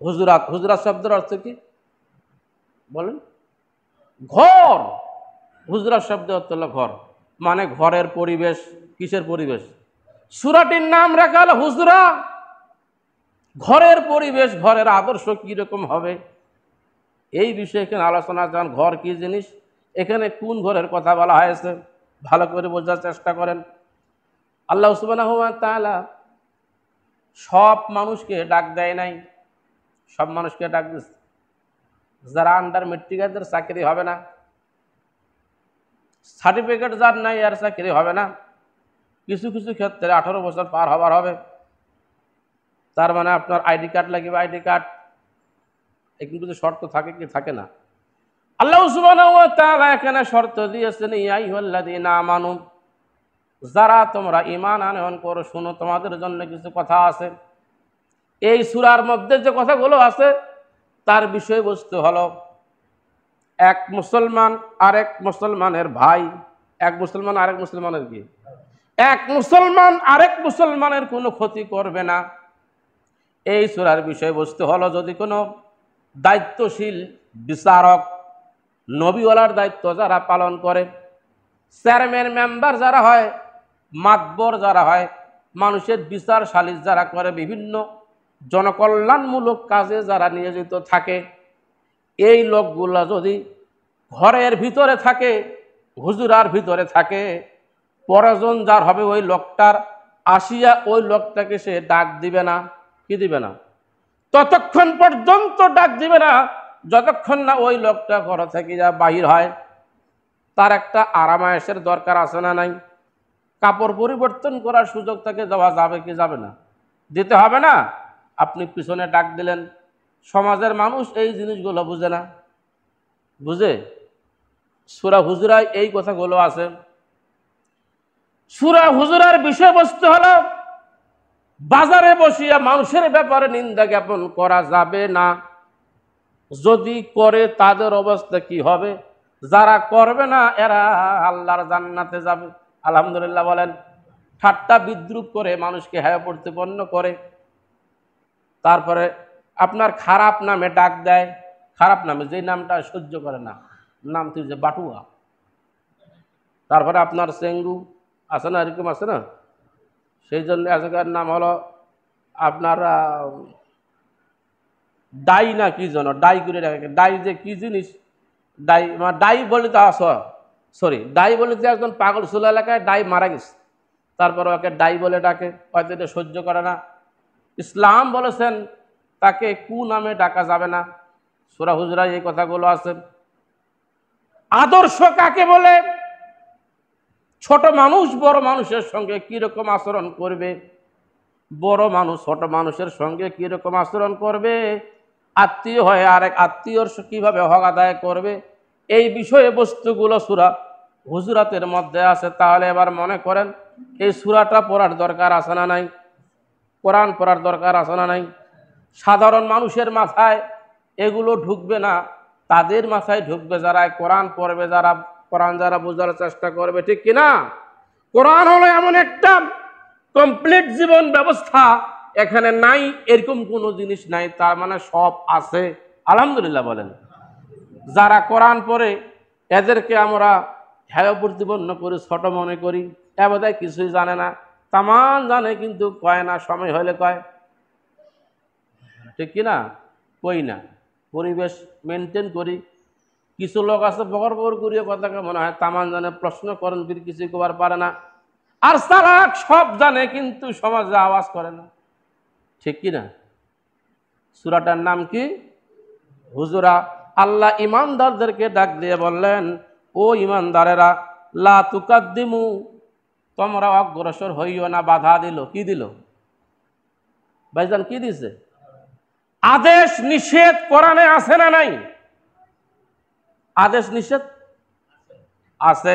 হুজুরাত, হুজুরাত শব্দের অর্থ কি বলেন? ঘর। হুজুরাত শব্দের অর্থ হলো ঘর, মানে ঘরের পরিবেশ। কিসের পরিবেশ? সূরাটির নাম রাখা হলো হুজরা। ঘরের পরিবেশ, ঘরের আদর্শ কিরকম হবে এই বিষয়ে এখানে আলোচনা। যান ঘর কি জিনিস, এখানে কোন ঘরের কথা বলা হয়েছে ভালো করে বোঝার চেষ্টা করেন। আল্লাহ সুবহানাহু ওয়া তাআলা সব মানুষকে ডাক দেয় নাই। সব মানুষকে ডাক দিচ্ছে। যারা আন্ডার মেট্রিকের চাকরি হবে না, সার্টিফিকেট যার নাই আর চাকরি হবে না। কিছু কিছু ক্ষেত্রে 18 বছর পার হবার হবে, তার মানে আপনার আইডি কার্ড লাগবে। আইডি কার্ড এখানে কিছু শর্ত থাকে কি থাকে না। আল্লাহ সুবহানাহু ওয়া তাআলা এখানে শর্ত দিয়েছেন, ইয়া আইয়ুহাল্লাযীনা আমানু, যারা তোমরা ঈমান আনয়ন করো, শুনো তোমাদের জন্য কিছু কথা আছে। এই সূরার মধ্যে যে কথাগুলো আছে তার বিষয়বস্তু হলো এক মুসলমান আরেক মুসলমানের ভাই। এক মুসলমান আরেক মুসলমানের কি? এক মুসলমান আরেক মুসলমানের কোনো ক্ষতি করবে না। এই সূরার বিষয়বস্তু হলো যদি কোনো দায়িত্বশীল বিচারক, নবীওয়ালার দায়িত্ব যারা পালন করে, চেয়ারম্যান মেম্বার যারা হয়, মাতবর যারা হয়, মানুষের বিচার সালিশ যারা করে, বিভিন্ন জনকল্যাণমূলক কাজে যারা নিয়োজিত থাকে, এই লোকগুলা যদি ঘরের ভিতরে থাকে, হুজুরার ভিতরে থাকে, প্রয়োজন যার হবে ওই লোকটার আসিয়া ওই লোকটাকে সে ডাক দিবে না। কি দিবে না? ততক্ষণ পর্যন্ত ডাক দিবে না যতক্ষণ না ওই লোকটা ঘর থেকে যা বাহির হয়। তার একটা আরামায়েশের দরকার আছে না নাই? কাপড় পরিবর্তন করার সুযোগ তাকে দেওয়া যাবে কি যাবে না? দিতে হবে না? আপনি পিছনে ডাক দিলেন। সমাজের মানুষ এই জিনিসগুলো বুঝে না। বুঝে? সূরা হুজুরায় এই কথাগুলো আছে। সূরা হুজুরার বিষয়বস্তু হলো বাজারে বসিয়া মানুষের ব্যাপারে নিন্দা জ্ঞাপন করা যাবে না। যদি করে তাদের অবস্থা কি হবে? যারা করবে না এরা আল্লাহর জান্নাতে যাবে। আলহামদুলিল্লাহ বলেন। ঠাট্টা বিদ্রুপ করে মানুষকে হেয় প্রতিপন্ন করে, তারপরে আপনার খারাপ নামে ডাক দেয়। খারাপ নামে, যে নামটা সহ্য করে না, নাম তুই যে বাটুয়া, তারপরে আপনার চেঙ্গু আছে না, এরকম আছে না। সেই জন্য আজকের নাম হলো আপনার ডাই না কি যেন, ডাই করে রাখে। ডাই যে কি জিনিস, ডাই ডাই বলে তো সরি, ডাই বলে তো একজন পাগল ছিল এলাকায়, ডাই মারা গেছে, তারপরে ওকে ডাই বলে ডাকে, হয়তো এটা সহ্য করে না। ইসলাম বলেছেন তাকে কু নামে ডাকা যাবে না। সূরা হুজুরায় এই কথাগুলো আছে। আদর্শ কাকে বলে? ছোট মানুষ বড় মানুষের সঙ্গে কিরকম আচরণ করবে, বড় মানুষ ছোট মানুষের সঙ্গে কিরকম আচরণ করবে, আত্মীয় হয় আরেক আত্মীয়র কিভাবে হক আদায় করবে, এই বিষয়ে বস্তুগুলো সূরা হুজুরাতের মধ্যে আছে। তাহলে এবার মনে করেন এই সূরাটা পড়ার দরকার আছে না নাই? কোরআন পড়ার দরকার আছে না নাই? সাধারণ মানুষের মাথায় এগুলো ঢুকবে না, তাদের মাথায় ঢুকবে যারা কোরআন পড়বে, যারা কোরআন যারা বোঝার চেষ্টা করবে। ঠিক কিনা? কোরআন হলো এমন একটা কমপ্লিট জীবন ব্যবস্থা, এখানে নাই এরকম কোনো জিনিস নাই, তার মানে সব আছে। আলহামদুলিল্লাহ বলেন। যারা কোরআন পড়ে এদেরকে আমরা হেয় প্রতিপন্ন করি, ছোট মনে করি, এ বোধহয় কিছুই জানে না। তামান জানে কিন্তু কয় না, সময় হলে কয়। ঠিক কিনা? কই না। পরিবেশ মেনটেন করি। কিছু লোক আছে বগর বগর করিয়ে কথাকে মনে হয় তামান জানে, প্রশ্ন করেন ফির কিছু কবার পারে না। আর চালাক সব জানে কিন্তু সমাজে আওয়াজ করে না। ঠিক কিনা? সূরাটার নাম কি? হুজুরা। আল্লাহ ইমানদারদেরকে ডাক দিয়ে বললেন, ও ইমানদারেরা, লা তুকাদ্দিমু, তোমরা অগ্রসর হইও না। বাধা দিল। কি দিল ভাইজান? কি দিছে? আদেশ নিষেধ কোরআনে আছে না নাই? আদেশ নিষেধ আছে।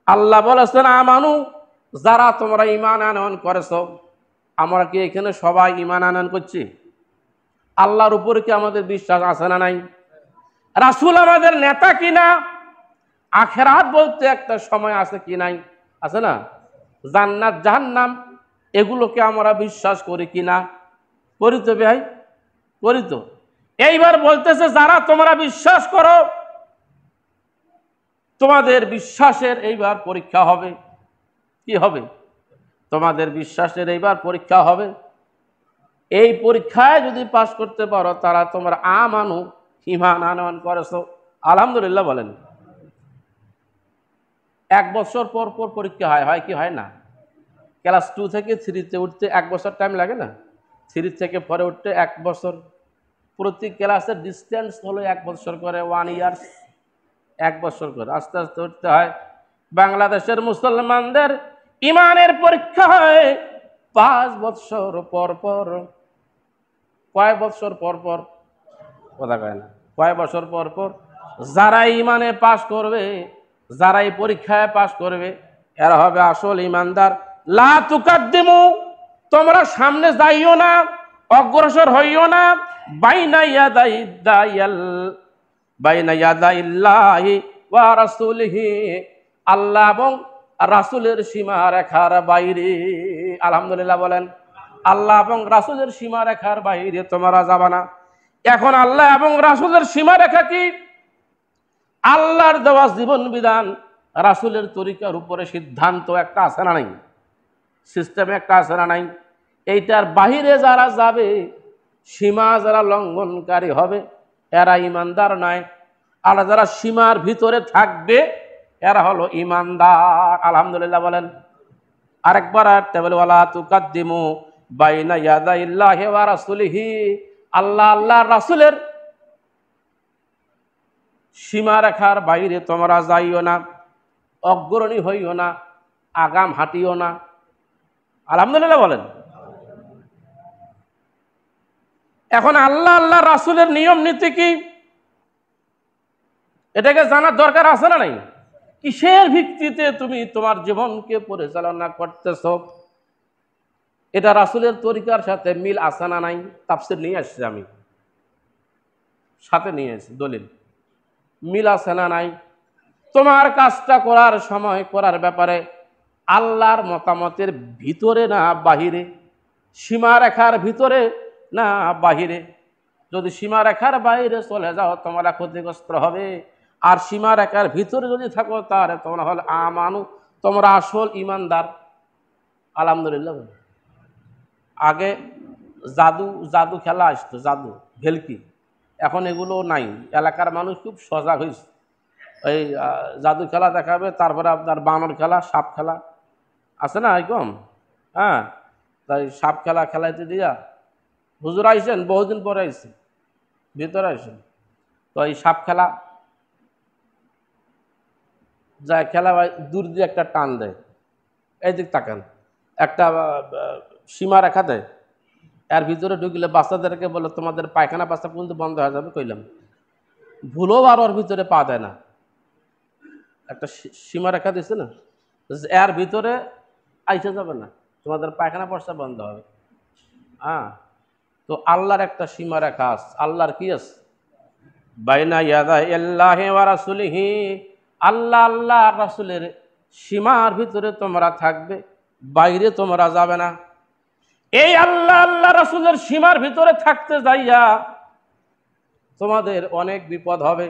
আল্লাহ বলেছেন, আমানু, যারা তোমরা ঈমান আনয়ন করেছো। আমরা কি এখানে সবাই ঈমান আনয়ন করছি? আল্লাহর উপরে কি আমাদের বিশ্বাস আছে না নাই? রাসূল আমাদের নেতা কিনা? আখিরাত বলতে একটা সময় আছে কি নাই? আছে না? জান্নাত জাহান্নাম এগুলোকে আমরা বিশ্বাস করি কিনা? করি তো ভাই। করি তো। এইবার বলতেছে যারা তোমরা বিশ্বাস করো তোমাদের বিশ্বাসের এইবার পরীক্ষা হবে। কি হবে? তোমাদের বিশ্বাসের এইবার পরীক্ষা হবে। এই পরীক্ষায় যদি পাস করতে পারো তারা তোমরা আমানু ঈমান আনয়ন করেছো, আলহামদুলিল্লাহ বলেন। 1 বছর পর পর পরীক্ষা হয় কি হয় না? ক্লাস 2 থেকে 3-তে উঠতে 1 বছর টাইম লাগে না? 3 থেকে পরে উঠতে 1 বছর। প্রতি ক্লাসের ডিস্টেন্স হলো 1 বছর করে, 1 ইয়ার, 1 বছর করে আস্তে আস্তে উঠতে হয়। বাংলাদেশের মুসলমানদের ইমানের পরীক্ষা হয় 5 বছর পর পর। কয় বছর পর পর? কথা কয় না। কয় বছর পর পর? যারা ইমানে পাস করবে, যারা এই পরীক্ষায় পাস করবে, এরা হবে আসল ইমানদার। লা তুকাদ্দিমু, তোমরা সামনে যাইও না, অগ্রসর হইও না, বাইনা ইয়াদাইল্লাহি ওয়া রাসূলিহি, আল্লাহ এবং রাসূলের সীমা রেখার বাইরে। আলহামদুলিল্লাহ বলেন। আল্লাহ এবং রাসূলের সীমা রেখার বাইরে তোমরা যাবা না। এখন আল্লাহ এবং রাসূলের সীমা রেখা কি? আল্লাহর দেওয়া জীবন বিধান, রাসূলের তরিকার উপরে সিদ্ধান্ত একটা আছে না নাই? সিস্টেমে একটা আছে না নাই? এইটার বাহিরে যারা যাবে, সীমা যারা লঙ্ঘনকারী হবে, এরা ইমানদার নয়। আর যারা সীমার ভিতরে থাকবে এরা হলো ইমানদার। আলহামদুলিল্লাহ বলেন। আরেকবার বলে ওয়ালা তুকাদ্দিমু বাইনা ইয়াদাইল্লাহি ওয়া রাসূলিহি, আল্লাহ আল্লাহর রাসূলের সীমা রেখার বাইরে তোমরা যাইও না, অগ্রণী হইও না, আগাম হাঁটিও না। আলহামদুলিল্লাহ বলেন। এখন আল্লাহ আল্লাহ রাসূলের নিয়ম নীতি কি, এটাকে জানার দরকার আছে না নাই? কিসের ভিত্তিতে তুমি তোমার জীবনকে পরিচালনা করতেছ, এটা রাসূলের তরিকার সাথে মিল আছে না নাই? তাফসীর নিয়ে আসছি, আমি সাথে নিয়ে আসছি দলিল। মিল আছে না নাই? তোমার কাজটা করার সময় করার ব্যাপারে আল্লাহর মতামতের ভিতরে না বাহিরে, সীমারেখার ভিতরে না বাহিরে। যদি সীমারেখার বাইরে চলে যাও তোমরা ক্ষতিগ্রস্ত হবে, আর সীমারেখার ভিতরে যদি থাকো তাহলে তোমরা হল আমানু, তোমরা আসল ইমানদার। আলহামদুলিল্লাহ। আগে জাদু খেলা আসতো, জাদু ভেলকি, এখন এগুলো নাই। এলাকার মানুষ খুব সজাগ হয়েছে। এই জাদু খেলা দেখাবে, তারপরে আপনার বানর খেলা, সাপ খেলা আছে না এরকম? হ্যাঁ, তাই সাপ খেলা খেলাইতে দিয়া হুজুর আইসেন, বহুদিন পরে আইসেন, ভিতরে আইসেন। তো এই সাপ খেলা যায়, খেলা দূর দিয়ে একটা টান দেয়, এই দিক তাকান, একটা সীমা রেখা দেয়, এর ভিতরে ঢুকলে বাচ্চাদেরকে বলে তোমাদের পায়খানা পাস্তা কিন্তু বন্ধ হয়ে যাবে, কইলাম ভুলো আর ওর ভিতরে পা দেয় না। একটা সীমা রেখা দিচ্ছে না, এর ভিতরে আইসে যাবে না, তোমাদের পায়খানা পাস্তা বন্ধ হবে। হ্যাঁ, তো আল্লাহর একটা সীমা রেখা আছে। আল্লাহর কি আছে? বাইনা ইয়াদাইল্লাহি ওয়া রাসূলিহি, আল্লাহ আল্লাহ রাসূলের সীমার ভিতরে তোমরা থাকবে, বাইরে তোমরা যাবে না। এই আল্লাহ আল্লাহ রাসূলের সীমার ভিতরে থাকতে যাইয়া তোমাদের অনেক বিপদ হবে।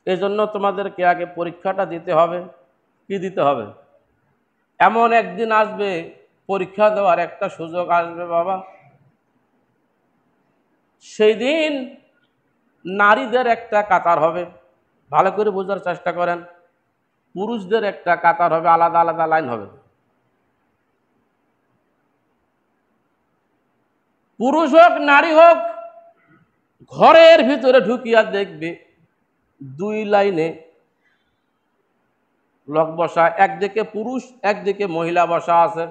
এজন্য তোমাদেরকে আগে পরীক্ষাটা দিতে হবে। কি দিতে হবে? এমন একদিন আসবে, পরীক্ষা দেওয়ার একটা সুযোগ আসবে বাবা। সেই দিন নারীদের একটা কাতার হবে, ভালো করে বোঝার চেষ্টা করেন। পুরুষদের একটা কাতার হবে, আলাদা আলাদা লাইন হবে। পুরুষ হোক নারী হোক, ঘরের ভিতরে ঢুকিয়া দেখবে 2 লাইনে লোক বসা, একদিকে পুরুষ একদিকে মহিলা বসা আছে।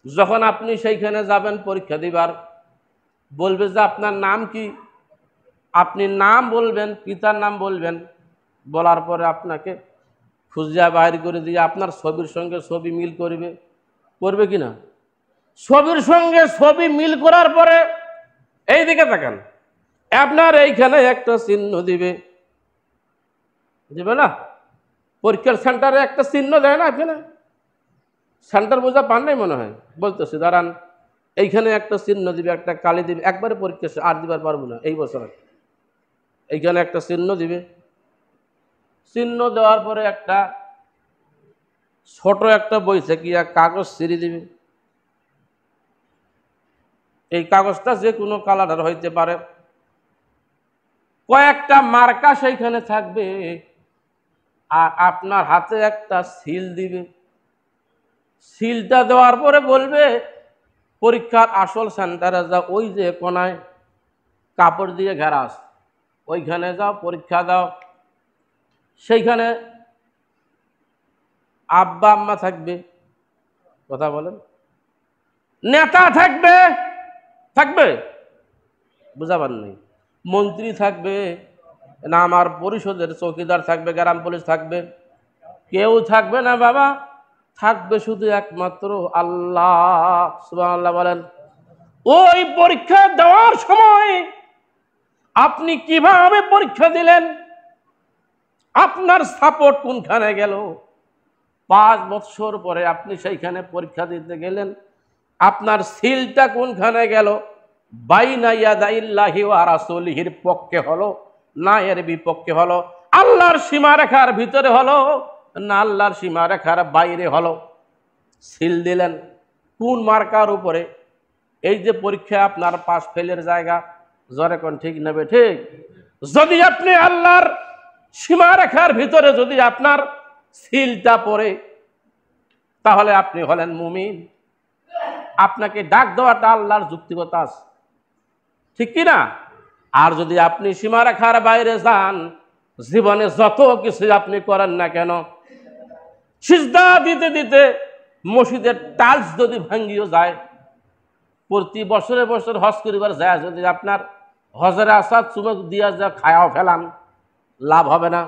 যখন আপনি সেইখানে যাবেন পরীক্ষা দিবার, বলবে যে আপনার নাম কি, আপনি নাম বলবেন, পিতার নাম বলবেন, বলার পরে আপনাকে খুঁজিয়া বাইর করে দিয়ে আপনার ছবির সঙ্গে ছবি মিল করবে কিনা? ছবির সঙ্গে ছবি মিল করার পরে এই দিকে তাকান, আপনার এইখানে একটা চিহ্ন দিবে না? পরীক্ষার সেন্টারে একটা চিহ্ন দেয় না? এখানে সেন্টার বোঝা পান নাই মনে হয়, বলতেছি দাঁড়ান। এইখানে একটা চিহ্ন দিবে, একটা কালি দিবে, একবারে পরীক্ষা আর দিবার পারবো না এই বছর। এইখানে একটা চিহ্ন দিবে, চিহ্ন দেওয়ার পরে একটা ছোট একটা বইছে কি কাগজ ছিঁড়ে দিবে। এই কাগজটা যে কোনো কালারের হইতে পারে, কয়েকটা মার্কা সেইখানে থাকবে, আর আপনার হাতে একটা সিল দিবে। সিলটা দেওয়ার পরে বলবে পরীক্ষার আসল সেন্টারে যাও, ওই যে কোনায় কাপড় দিয়ে ঘেরা আছে, ওইখানে যাও, পরীক্ষা দাও। সেইখানে আব্বা আম্মা থাকবে, কথা বলেন, নেতা থাকবে, থাকবে বুঝাবার নেই, মন্ত্রী থাকবে না, আমার পরিষদের চৌকিদার থাকবে, গ্রাম পুলিশ থাকবে, কেউ থাকবে না বাবা। থাকবে শুধু একমাত্র আল্লাহ। সুবহানাল্লাহ বলেন। ওই পরীক্ষা দেওয়ার সময় আপনি কিভাবে পরীক্ষা দিলেন, আপনার সাপোর্ট কোনখানে গেল, 5 বছর পরে আপনি সেইখানে পরীক্ষা দিতে গেলেন, আপনার সিলটা কোনখানে গেল, বাইনা ইয়াদাইল্লাহি ওয়া রাসূলিহির পক্ষে হলো না এর বিপক্ষে হলো, আল্লাহর সীমারেখার ভিতরে হলো না আল্লাহর সীমারেখার বাইরে হলো। সিল দিলেন কোন মার্কার উপরে? এই যে পরীক্ষা আপনার পাস ফেলের জায়গা, জোরে কোন ঠিক নেবে ঠিক? যদি আপনি আল্লাহর সীমারেখার ভিতরে যদি আপনার সিলটা পড়ে, তাহলে আপনি হলেন মুমিন। আপনাকে ডাক দেওয়াটা আল্লাহর যুক্তিগত আছে, ঠিক কি না? আর যদি আপনি সীমারেখার বাইরে যান, জীবনে যত কিছু আপনি করেন না কেন, সিজদা দিতে দিতে মসজিদের টাইলস যদি ভাঙ্গিও যায়, প্রতি বছরে বছর হজ করিবার যায় যদি আপনার হজরে আসাদ চুমক দিয়া যা খায়াও ফেলান, লাভ হবে না।